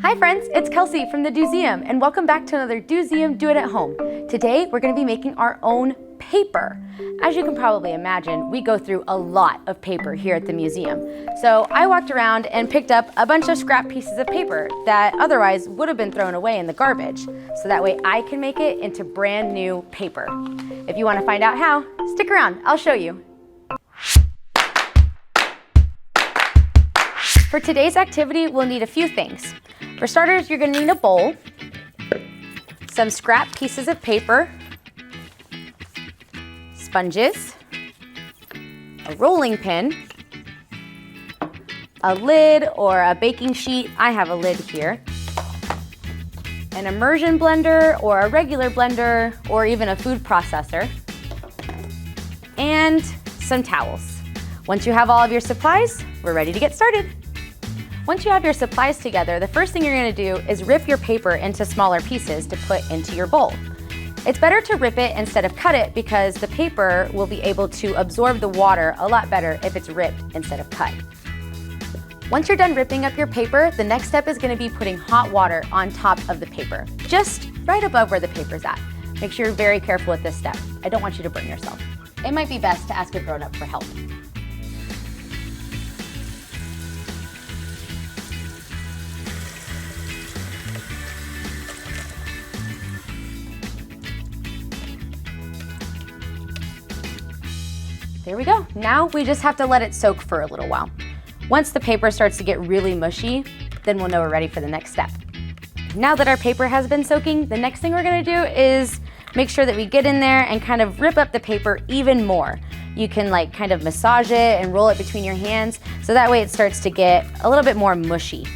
Hi friends, it's Kelsey from the DoSeum, and welcome back to another DoSeum Do It at Home. Today we're going to be making our own paper. As you can probably imagine, we go through a lot of paper here at the museum. So I walked around and picked up a bunch of scrap pieces of paper that otherwise would have been thrown away in the garbage. So that way I can make it into brand new paper. If you want to find out how, stick around, I'll show you. For today's activity, we'll need a few things. For starters, you're going to need a bowl, some scrap pieces of paper, sponges, a rolling pin, a lid or a baking sheet. I have a lid here. An immersion blender or a regular blender or even a food processor, and some towels. Once you have all of your supplies, we're ready to get started. Once you have your supplies together, the first thing you're going to do is rip your paper into smaller pieces to put into your bowl. It's better to rip it instead of cut it because the paper will be able to absorb the water a lot better if it's ripped instead of cut. Once you're done ripping up your paper, the next step is going to be putting hot water on top of the paper, just right above where the paper's at. Make sure you're very careful with this step. I don't want you to burn yourself. It might be best to ask a grown-up for help. There we go. Now we just have to let it soak for a little while. Once the paper starts to get really mushy, then we'll know we're ready for the next step. Now that our paper has been soaking, the next thing we're gonna do is make sure that we get in there and kind of rip up the paper even more. You can kind of massage it and roll it between your hands, so that way it starts to get a little bit more mushy.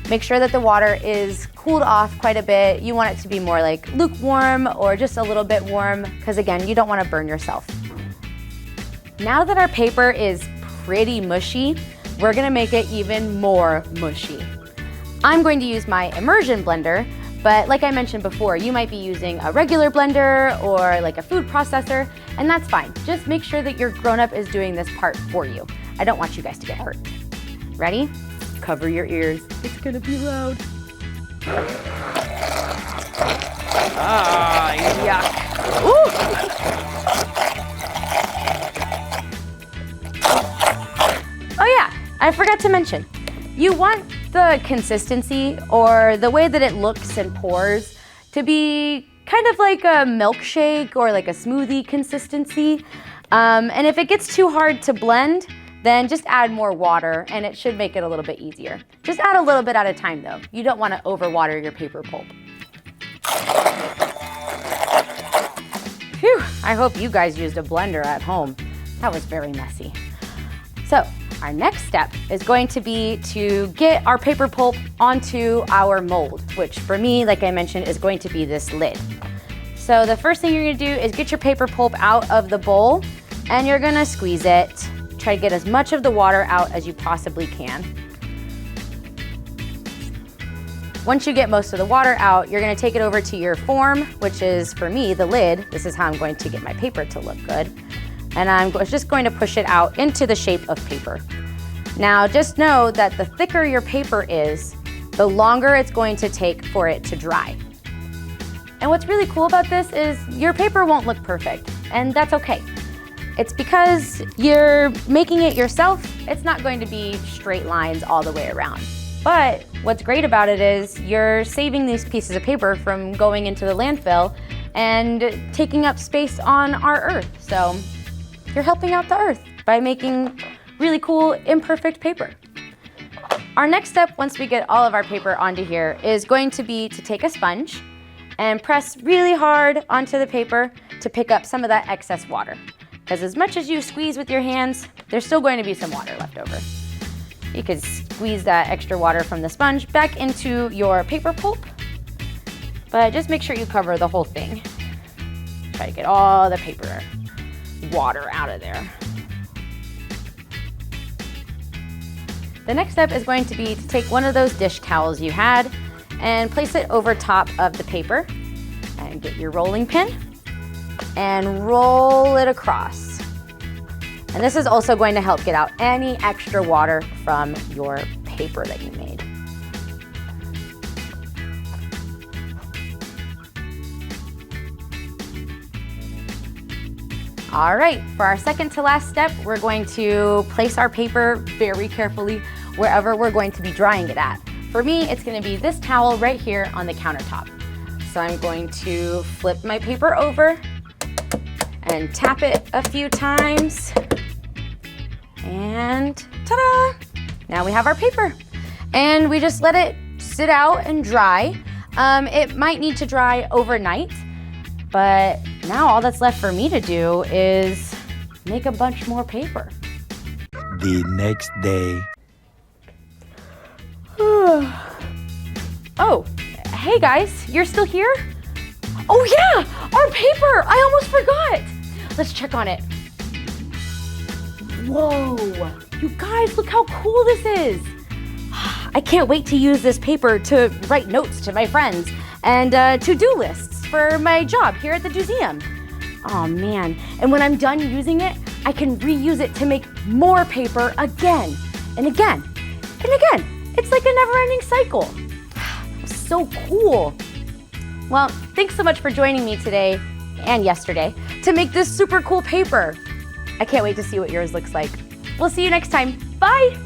Make sure that the water is cooled off quite a bit. You want it to be more like lukewarm or just a little bit warm, because again, you don't wanna burn yourself. Now that our paper is pretty mushy, we're gonna make it even more mushy. I'm going to use my immersion blender, but like I mentioned before, you might be using a regular blender or like a food processor, and that's fine. Just make sure that your grown-up is doing this part for you. I don't want you guys to get hurt. Ready? Cover your ears. It's gonna be loud. Ah, yuck. Ooh. Oh yeah, I forgot to mention, you want the consistency or the way that it looks and pours to be kind of like a milkshake or like a smoothie consistency. And if it gets too hard to blend, then just add more water and it should make it a little bit easier. Just add a little bit at a time though. You don't want to overwater your paper pulp. Phew, I hope you guys used a blender at home. That was very messy. So, our next step is going to be to get our paper pulp onto our mold, which for me, like I mentioned, is going to be this lid. So the first thing you're gonna do is get your paper pulp out of the bowl and you're gonna squeeze it. Try to get as much of the water out as you possibly can. Once you get most of the water out, you're gonna take it over to your form, which is, for me, the lid. This is how I'm going to get my paper to look good. And I'm just going to push it out into the shape of paper. Now just know that the thicker your paper is, the longer it's going to take for it to dry. And what's really cool about this is your paper won't look perfect, and that's okay. It's because you're making it yourself, it's not going to be straight lines all the way around. But what's great about it is you're saving these pieces of paper from going into the landfill and taking up space on our Earth. So you're helping out the Earth by making really cool, imperfect paper. Our next step, once we get all of our paper onto here, is going to be to take a sponge and press really hard onto the paper to pick up some of that excess water. Because as much as you squeeze with your hands, there's still going to be some water left over. You could squeeze that extra water from the sponge back into your paper pulp, but just make sure you cover the whole thing. Try to get all the paper water out of there. The next step is going to be to take one of those dish towels you had and place it over top of the paper and get your rolling pin and roll it across. And this is also going to help get out any extra water from your paper that you made. All right, for our second to last step, we're going to place our paper very carefully wherever we're going to be drying it at. For me, it's gonna be this towel right here on the countertop. So I'm going to flip my paper over and tap it a few times. And ta-da! Now we have our paper. And we just let it sit out and dry. It might need to dry overnight, but now all that's left for me to do is make a bunch more paper. The next day. Oh, hey guys, you're still here? Oh yeah, our paper, I almost forgot. Let's check on it. Whoa, you guys, look how cool this is. I can't wait to use this paper to write notes to my friends and to-do lists for my job here at the DoSeum. Oh man, and when I'm done using it, I can reuse it to make more paper again and again and again. It's like a never-ending cycle. So cool. Well, thanks so much for joining me today and yesterday to make this super cool paper. I can't wait to see what yours looks like. We'll see you next time. Bye.